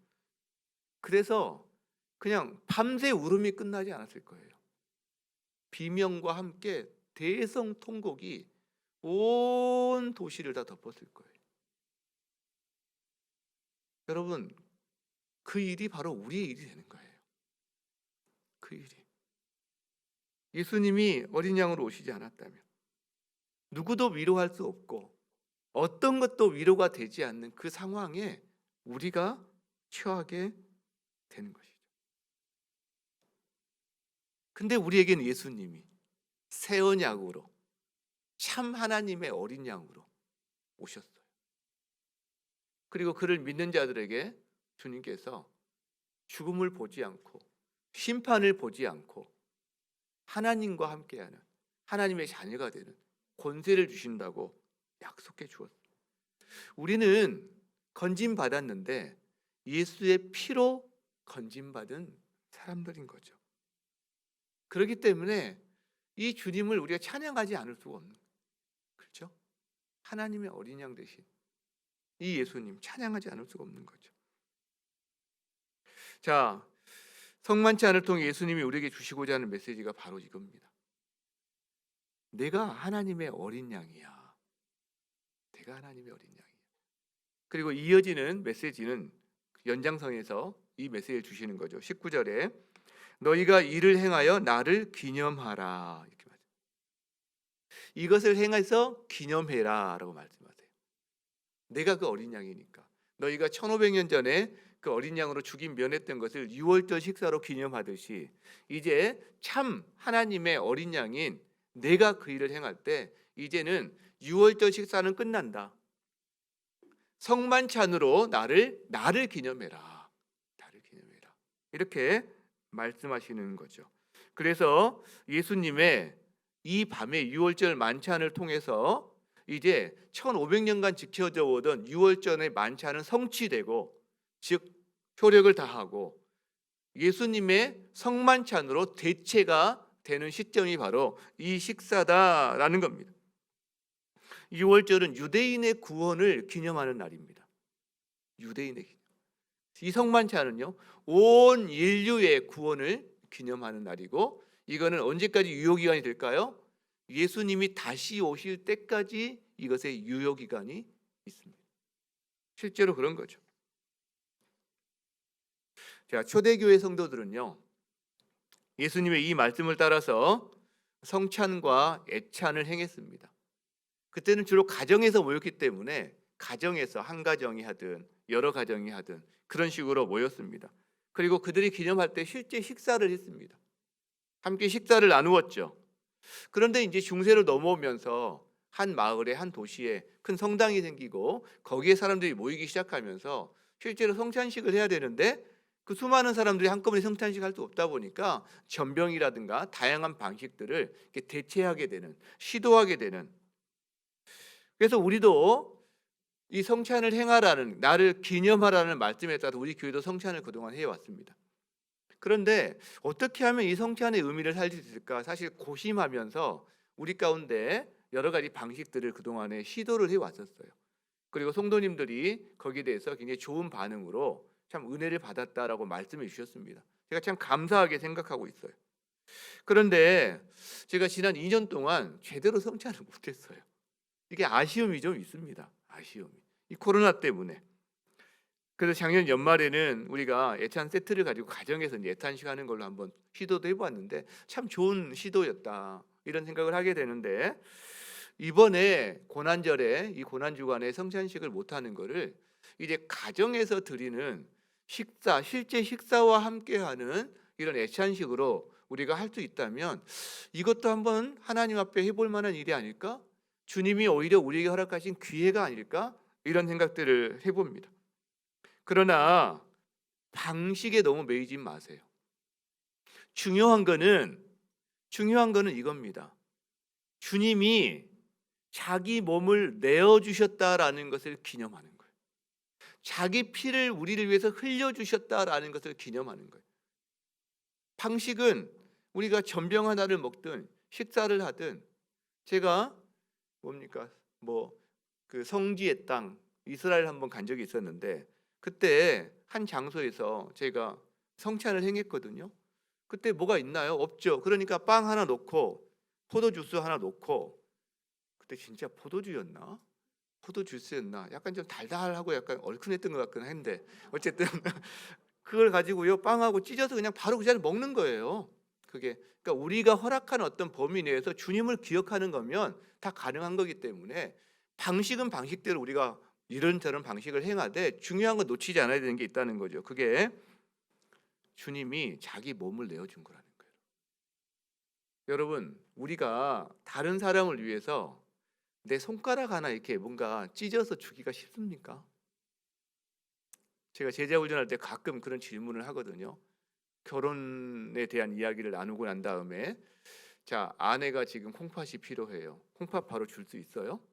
[SPEAKER 1] 그래서 그냥 밤새 울음이 끝나지 않았을 거예요. 비명과 함께 대성통곡이 온 도시를 다 덮었을 거예요. 여러분, 그 일이 바로 우리의 일이 되는 거예요. 그 일이. 예수님이 어린 양으로 오시지 않았다면 누구도 위로할 수 없고 어떤 것도 위로가 되지 않는 그 상황에 우리가 처하게 되는 것이죠. 근데 우리에게는 예수님이 새 언약으로 참 하나님의 어린 양으로 오셨어요. 그리고 그를 믿는 자들에게 주님께서 죽음을 보지 않고 심판을 보지 않고 하나님과 함께하는 하나님의 자녀가 되는 권세를 주신다고 약속해 주었어요. 우리는 건진 받았는데 예수의 피로 건진 받은 사람들인 거죠. 그렇기 때문에 이 주님을 우리가 찬양하지 않을 수가 없는 거예요. 그렇죠? 하나님의 어린 양 대신 이 예수님 찬양하지 않을 수가 없는 거죠. 자, 성만찬을 통해 예수님이 우리에게 주시고자 하는 메시지가 바로 이겁니다. 내가 하나님의 어린 양이야. 내가 하나님의 어린 양이야. 그리고 이어지는 메시지는 연장선에서 이 메시지를 주시는 거죠. 19절에 너희가 이를 행하여 나를 기념하라 이렇게 말해요. 이것을 행해서 기념해라라고 말씀하세요. 내가 그 어린 양이니까 너희가 1500년 전에 그 어린 양으로 죽임 면했던 것을 유월절 식사로 기념하듯이 이제 참 하나님의 어린 양인 내가 그 일을 행할 때 이제는 유월절 식사는 끝난다. 성만찬으로 나를 기념해라. 나를 기념해라. 이렇게 말씀하시는 거죠. 그래서 예수님의 이 밤의 유월절 만찬을 통해서 이제 1500년간 지켜져 오던 유월절의 만찬은 성취되고 즉 효력을 다하고 예수님의 성만찬으로 대체가 되는 시점이 바로 이 식사다라는 겁니다. 유월절은 유대인의 구원을 기념하는 날입니다. 유대인의 기념. 이 성만찬은요 온 인류의 구원을 기념하는 날이고 이거는 언제까지 유효기간이 될까요? 예수님이 다시 오실 때까지 이것의 유효기간이 있습니다. 실제로 그런 거죠. 자, 초대교회 성도들은요 예수님의 이 말씀을 따라서 성찬과 애찬을 행했습니다. 그때는 주로 가정에서 모였기 때문에 가정에서 한 가정이 하든 여러 가정이 하든 그런 식으로 모였습니다. 그리고 그들이 기념할 때 실제 식사를 했습니다. 함께 식사를 나누었죠. 그런데 이제 중세로 넘어오면서 한 마을에 한 도시에 큰 성당이 생기고 거기에 사람들이 모이기 시작하면서 실제로 성찬식을 해야 되는데 그 수많은 사람들이 한꺼번에 성찬식 할 수 없다 보니까 전병이라든가 다양한 방식들을 이렇게 대체하게 되는, 시도하게 되는. 그래서 우리도 이 성찬을 행하라는, 나를 기념하라는 말씀에 따라서 우리 교회도 성찬을 그동안 해왔습니다. 그런데 어떻게 하면 이 성찬의 의미를 살릴 수 있을까? 사실 고심하면서 우리 가운데 여러 가지 방식들을 그동안에 시도를 해왔었어요. 그리고 성도님들이 거기에 대해서 굉장히 좋은 반응으로 참 은혜를 받았다라고 말씀해 주셨습니다. 제가 참 감사하게 생각하고 있어요. 그런데 제가 지난 2년 동안 제대로 성찬을 못했어요. 이게 아쉬움이 좀 있습니다. 아쉬움이. 이 코로나 때문에. 그래서 작년 연말에는 우리가 예찬 세트를 가지고 가정에서 예찬식 하는 걸로 한번 시도도 해보았는데 참 좋은 시도였다 이런 생각을 하게 되는데, 이번에 고난절에 이 고난주간에 성찬식을 못하는 거를 이제 가정에서 드리는 식사, 실제 식사와 함께하는 이런 예찬식으로 우리가 할 수 있다면 이것도 한번 하나님 앞에 해볼 만한 일이 아닐까? 주님이 오히려 우리에게 허락하신 기회가 아닐까? 이런 생각들을 해봅니다. 그러나 방식에 너무 매이지 마세요. 중요한 거는 이겁니다. 주님이 자기 몸을 내어주셨다라는 것을 기념하는 거예요. 자기 피를 우리를 위해서 흘려주셨다라는 것을 기념하는 거예요. 방식은 우리가 전병 하나를 먹든 식사를 하든, 제가 뭡니까 그 성지의 땅 이스라엘 한번 간 적이 있었는데, 그때 한 장소에서 제가 성찬을 행했거든요. 그때 뭐가 있나요? 없죠. 그러니까 빵 하나 놓고 포도주스 하나 놓고, 그때 진짜 포도주였나? 포도주스였나? 약간 좀 달달하고 약간 얼큰했던 것 같긴 한데 어쨌든 그걸 가지고요 빵하고 찢어서 그냥 바로 그 자리에 먹는 거예요. 그게 그러니까 우리가 허락한 어떤 범위 내에서 주님을 기억하는 거면 다 가능한 거기 때문에 방식은 방식대로 우리가 이런저런 방식을 행하되 중요한 건 놓치지 않아야 되는 게 있다는 거죠. 그게 주님이 자기 몸을 내어준 거라는 거예요. 여러분, 우리가 다른 사람을 위해서 내 손가락 하나 이렇게 뭔가 찢어서 주기가 쉽습니까? 제가 제자 훈련할 때 가끔 그런 질문을 하거든요. 결혼에 대한 이야기를 나누고 난 다음에, 자, 아내가 지금 콩팥이 필요해요. 콩팥 바로 줄 수 있어요?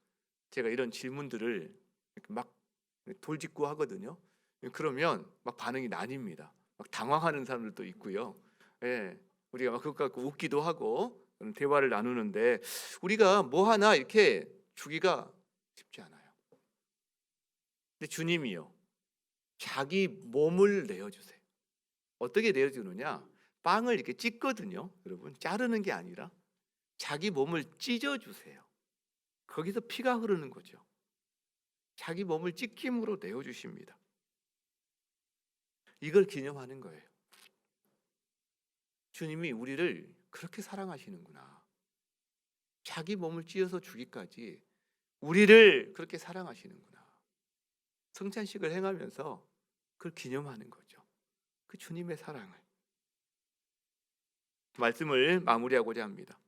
[SPEAKER 1] 제가 이런 질문들을 이렇게 막 돌직구 하거든요. 그러면 막 반응이 나뉩니다. 막 당황하는 사람들도 있고요. 예, 우리가 막 그것 갖고 웃기도 하고 대화를 나누는데 우리가 뭐 하나 이렇게 주기가 쉽지 않아요. 근데 주님이요, 자기 몸을 내어주세요. 어떻게 내어주느냐? 빵을 이렇게 찢거든요. 여러분, 자르는 게 아니라 자기 몸을 찢어주세요. 거기서 피가 흐르는 거죠. 자기 몸을 찢김으로 내어주십니다. 이걸 기념하는 거예요. 주님이 우리를 그렇게 사랑하시는구나. 자기 몸을 찢어서 주기까지 우리를 그렇게 사랑하시는구나. 성찬식을 행하면서 그걸 기념하는 거죠. 그 주님의 사랑을. 말씀을 마무리하고자 합니다.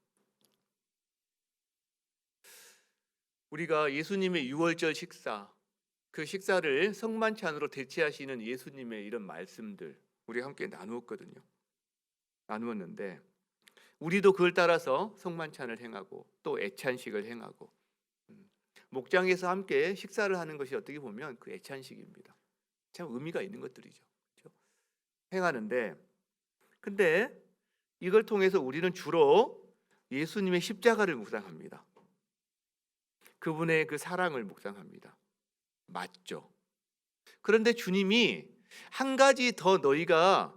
[SPEAKER 1] 우리가 예수님의 유월절 식사, 그 식사를 성만찬으로 대체하시는 예수님의 이런 말씀들 우리가 함께 나누었는데 우리도 그걸 따라서 성만찬을 행하고 또 애찬식을 행하고, 목장에서 함께 식사를 하는 것이 어떻게 보면 그 애찬식입니다. 참 의미가 있는 것들이죠. 그렇죠? 행하는데, 근데 이걸 통해서 우리는 주로 예수님의 십자가를 묵상합니다. 그분의 그 사랑을 묵상합니다. 맞죠? 그런데 주님이 한 가지 더 너희가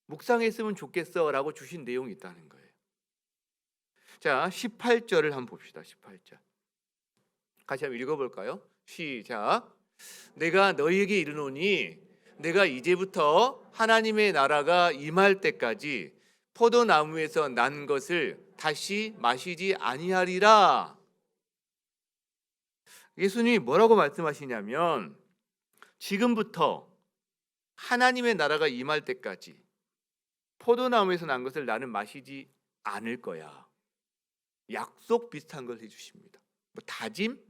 [SPEAKER 1] 묵상했으면 좋겠어라고 주신 내용이 있다는 거예요. 자, 18절을 한번 봅시다. 18절. 같이 한번 읽어볼까요? 시작. 내가 너희에게 이르노니 내가 이제부터 하나님의 나라가 임할 때까지 포도나무에서 난 것을 다시 마시지 아니하리라. 예수님이 뭐라고 말씀하시냐면 지금부터 하나님의 나라가 임할 때까지 포도나무에서 난 것을 나는 마시지 않을 거야. 약속 비슷한 걸 해주십니다. 뭐 다짐?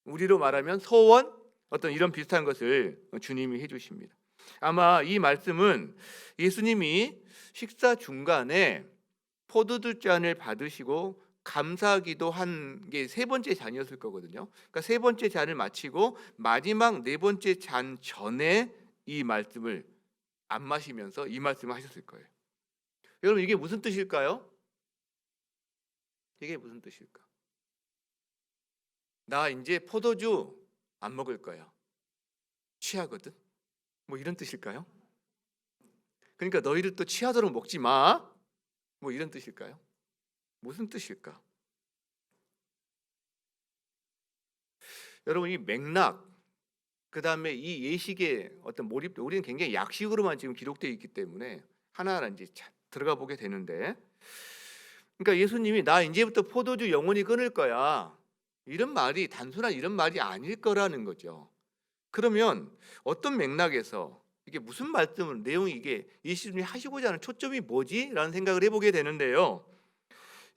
[SPEAKER 1] 우리로 말하면 소원? 어떤 이런 비슷한 것을 주님이 해주십니다. 아마 이 말씀은 예수님이 식사 중간에 포도주 잔을 받으시고 감사기도 한 게 세 번째 잔이었을 거거든요. 그러니까 세 번째 잔을 마치고 마지막 네 번째 잔 전에 이 말씀을 안 마시면서 이 말씀을 하셨을 거예요. 여러분, 이게 무슨 뜻일까요? 이게 무슨 뜻일까? 나 이제 포도주 안 먹을 거야. 취하거든. 뭐 이런 뜻일까요? 그러니까 너희들 또 취하도록 먹지 마. 뭐 이런 뜻일까요? 무슨 뜻일까? 여러분, 이 맥락, 그다음에 이 예식의 어떤 몰입, 우리는 굉장히 약식으로만 지금 기록되어 있기 때문에 하나하나 이제 들어가 보게 되는데, 그러니까 예수님이 나 이제부터 포도주 영원히 끊을 거야, 이런 말이 단순한 이런 말이 아닐 거라는 거죠. 그러면 어떤 맥락에서 이게 무슨 말씀을, 내용이, 이게 예수님이 하시고자 하는 초점이 뭐지? 라는 생각을 해보게 되는데요.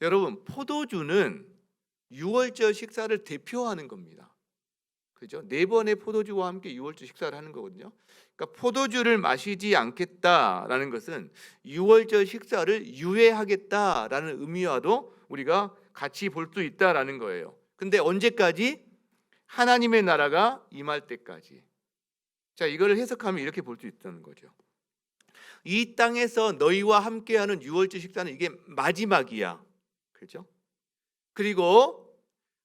[SPEAKER 1] 여러분, 포도주는 유월절 식사를 대표하는 겁니다. 그죠? 네 번의 포도주와 함께 유월절 식사를 하는 거거든요. 그러니까 포도주를 마시지 않겠다라는 것은 유월절 식사를 유예하겠다라는 의미와도 우리가 같이 볼 수 있다라는 거예요. 근데 언제까지? 하나님의 나라가 임할 때까지. 자, 이거를 해석하면 이렇게 볼 수 있다는 거죠. 이 땅에서 너희와 함께하는 유월절 식사는 이게 마지막이야. 그렇죠? 그리고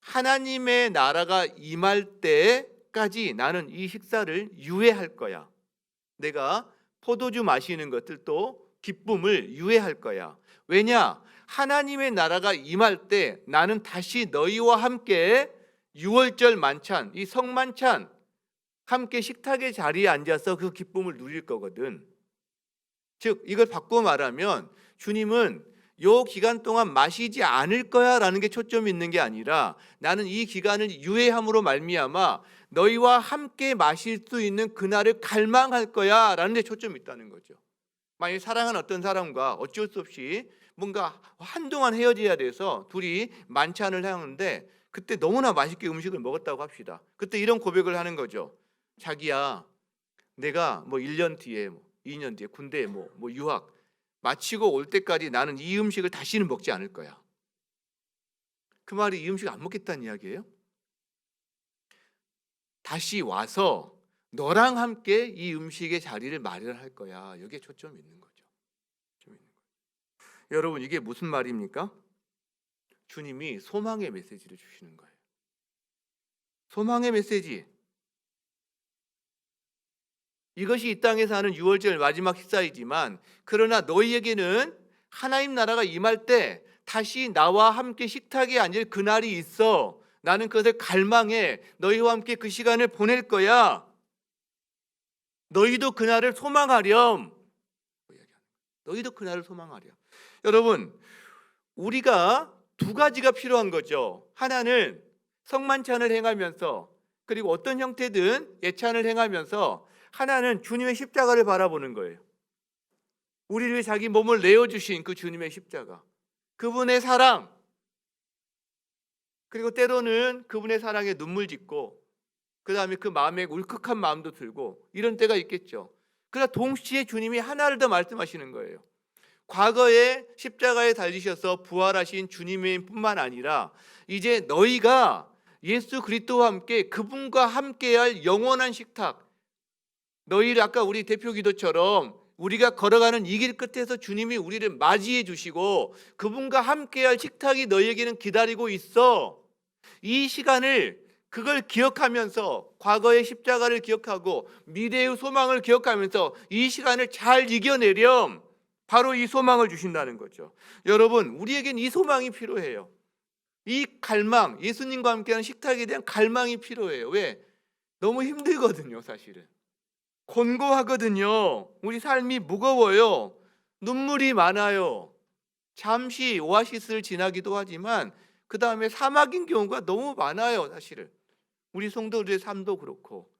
[SPEAKER 1] 하나님의 나라가 임할 때까지 나는 이 식사를 유예할 거야. 내가 포도주 마시는 것들도 기쁨을 유예할 거야. 왜냐? 하나님의 나라가 임할 때 나는 다시 너희와 함께 유월절 만찬, 이 성만찬, 함께 식탁의 자리에 앉아서 그 기쁨을 누릴 거거든. 즉, 이걸 바꾸어 말하면 주님은 요 기간 동안 마시지 않을 거야라는 게 초점이 있는 게 아니라 나는 이 기간을 유예함으로 말미암아 너희와 함께 마실 수 있는 그날을 갈망할 거야라는 데 초점이 있다는 거죠. 만약에 사랑하는 어떤 사람과 어쩔 수 없이 뭔가 한동안 헤어져야 돼서 둘이 만찬을 하는데 그때 너무나 맛있게 음식을 먹었다고 합시다. 그때 이런 고백을 하는 거죠. 자기야, 내가 뭐 1년 뒤에, 뭐 2년 뒤에 군대에 뭐 유학 마치고 올 때까지 나는 이 음식을 다시는 먹지 않을 거야. 그 말이 이 음식 안 먹겠다는 이야기예요? 다시 와서 너랑 함께 이 음식의 자리를 마련할 거야. 여기에 초점이 있는 거죠. 여러분, 이게 무슨 말입니까? 주님이 소망의 메시지를 주시는 거예요. 소망의 메시지. 이것이 이 땅에서 하는 유월절 마지막 식사이지만 그러나 너희에게는 하나님 나라가 임할 때 다시 나와 함께 식탁에 앉을 그날이 있어. 나는 그것을 갈망해. 너희와 함께 그 시간을 보낼 거야. 너희도 그날을 소망하렴. 너희도 그날을 소망하렴. 여러분, 우리가 두 가지가 필요한 거죠. 하나는 성만찬을 행하면서, 그리고 어떤 형태든 예찬을 행하면서, 하나는 주님의 십자가를 바라보는 거예요. 우리를 위해 자기 몸을 내어주신 그 주님의 십자가, 그분의 사랑, 그리고 때로는 그분의 사랑에 눈물 짓고 그 다음에 그 마음에 울컥한 마음도 들고 이런 때가 있겠죠. 그러나 동시에 주님이 하나를 더 말씀하시는 거예요. 과거에 십자가에 달리셔서 부활하신 주님의 뿐만 아니라 이제 너희가 예수 그리스도와 함께 그분과 함께할 영원한 식탁, 너희를 아까 우리 대표 기도처럼 우리가 걸어가는 이 길 끝에서 주님이 우리를 맞이해 주시고 그분과 함께할 식탁이 너희에게는 기다리고 있어. 이 시간을, 그걸 기억하면서 과거의 십자가를 기억하고 미래의 소망을 기억하면서 이 시간을 잘 이겨내렴. 바로 이 소망을 주신다는 거죠. 여러분, 우리에겐 이 소망이 필요해요. 이 갈망, 예수님과 함께하는 식탁에 대한 갈망이 필요해요. 왜? 너무 힘들거든요, 사실은. 곤고하거든요. 우리 삶이 무거워요. 눈물이 많아요. 잠시 오아시스를 지나기도 하지만 그 다음에 사막인 경우가 너무 많아요, 사실은. 우리 성도들의 삶도 그렇고.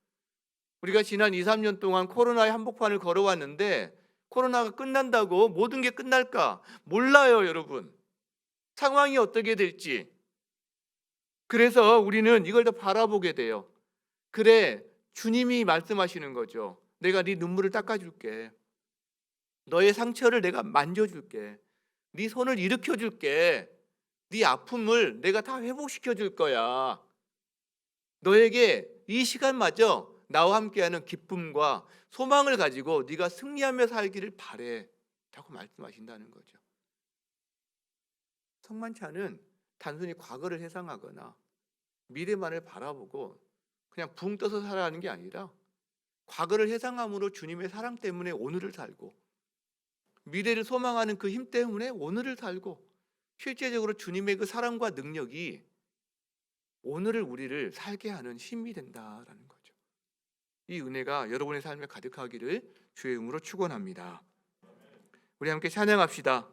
[SPEAKER 1] 우리가 지난 2, 3년 동안 코로나의 한복판을 걸어왔는데 코로나가 끝난다고 모든 게 끝날까? 몰라요, 여러분. 상황이 어떻게 될지. 그래서 우리는 이걸 더 바라보게 돼요. 그래, 주님이 말씀하시는 거죠. 내가 네 눈물을 닦아줄게. 너의 상처를 내가 만져줄게. 네 손을 일으켜줄게. 네 아픔을 내가 다 회복시켜줄 거야. 너에게 이 시간마저 나와 함께하는 기쁨과 소망을 가지고 네가 승리하며 살기를 바래 라고 말씀하신다는 거죠. 성만찬은 단순히 과거를 회상하거나 미래만을 바라보고 그냥 붕 떠서 살아가는 게 아니라 과거를 회상함으로 주님의 사랑 때문에 오늘을 살고 미래를 소망하는 그 힘 때문에 오늘을 살고 실제적으로 주님의 그 사랑과 능력이 오늘을 우리를 살게 하는 힘이 된다라는 거죠. 이 은혜가 여러분의 삶에 가득하기를 주의 이름으로 축원합니다. 우리 함께 찬양합시다.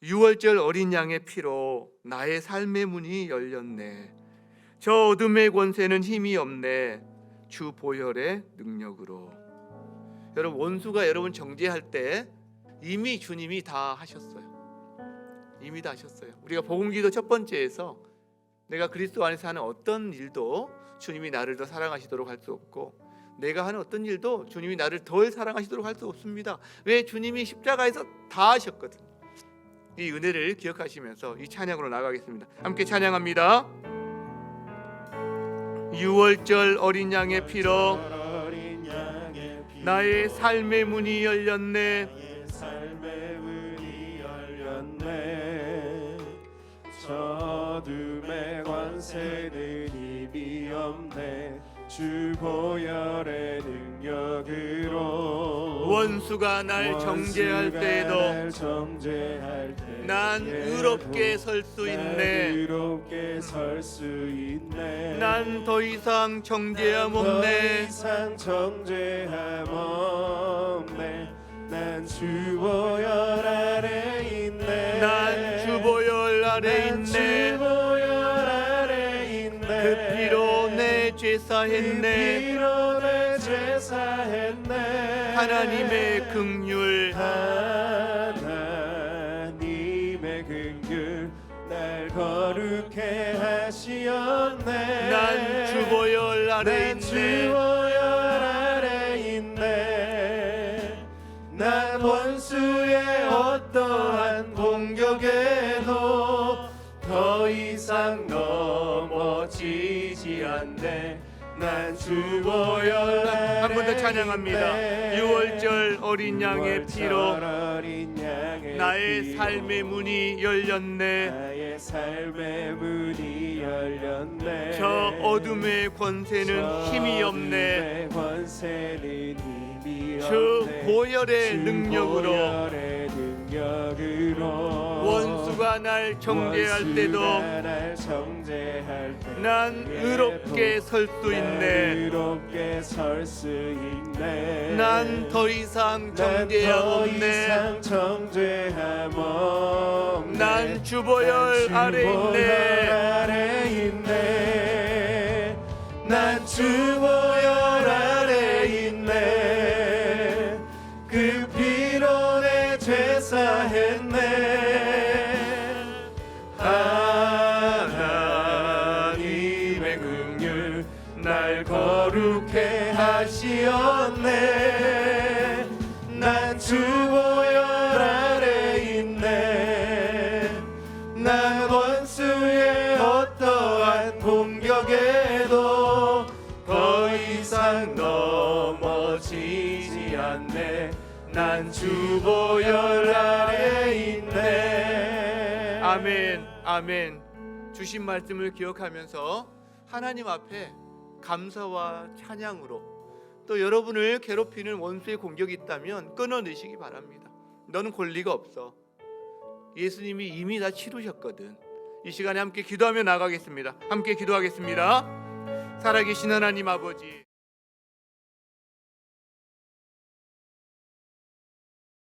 [SPEAKER 1] 6월절 어린 양의 피로 나의 삶의 문이 열렸네. 저 어둠의 권세는 힘이 없네. 주 보혈의 능력으로. 여러분, 원수가 여러분 정죄할 때 이미 주님이 다 하셨어요. 이미 다 하셨어요. 우리가 복음기도 첫 번째에서 내가 그리스도 안에서 하는 어떤 일도 주님이 나를 더 사랑하시도록 할 수 없고 내가 하는 어떤 일도 주님이 나를 덜 사랑하시도록 할 수 없습니다. 왜? 주님이 십자가에서 다 하셨거든. 이 은혜를 기억하시면서 이 찬양으로 나가겠습니다. 함께 찬양합니다. 6월절 어린 양의 피로 나의 삶의 문이 열렸네.
[SPEAKER 3] 저 어둠의 권세는 힘이 없네. 주 보혈의 능력으로
[SPEAKER 1] 원수가 날 정죄할 때에도 난 의롭게 설 수 있네. 난 더 이상 정죄함 없네.
[SPEAKER 3] 난 주 보혈 아래 있네.
[SPEAKER 1] 난 주 보혈 아래 있네. 그 피로 내 죄사했네. 하나님의 긍휼
[SPEAKER 3] 날 거룩해 하시었네.
[SPEAKER 1] 난 주 보혈 아래
[SPEAKER 3] 있네. 난 원수의 어떠한 공격에도 더 이상 넘어지지 않네. 난 주 보혈
[SPEAKER 1] 한 번 더 찬양합니다. 6월절 어린 양의 피로 나의 삶의 문이 열렸네. 저 어둠의 권세는 힘이 없네. 주 보혈의 능력으로 원수가 날 정죄할 때도 난 의롭게 설 수 있네. 난 더 이상 정죄함 없네. 난 주 보혈 아래 있네.
[SPEAKER 3] 난 주 보혈 아래 있네. 그 피로 내 죄 사했네. 하나님의 긍휼 날 거룩해 하시었네. 난 주 보혈 아래 있네. 난 원수의 어떠한 공격에도 더 이상 넘어지지 않네. 난 주 보혈 아래 있네.
[SPEAKER 1] 아멘, 아멘. 주신 말씀을 기억하면서 하나님 앞에 감사와 찬양으로 또 여러분을 괴롭히는 원수의 공격이 있다면 끊어내시기 바랍니다. 너는 권리가 없어. 예수님이 이미 다 치르셨거든. 이 시간에 함께 기도하며 나가겠습니다. 함께 기도하겠습니다. 살아계신 하나님 아버지,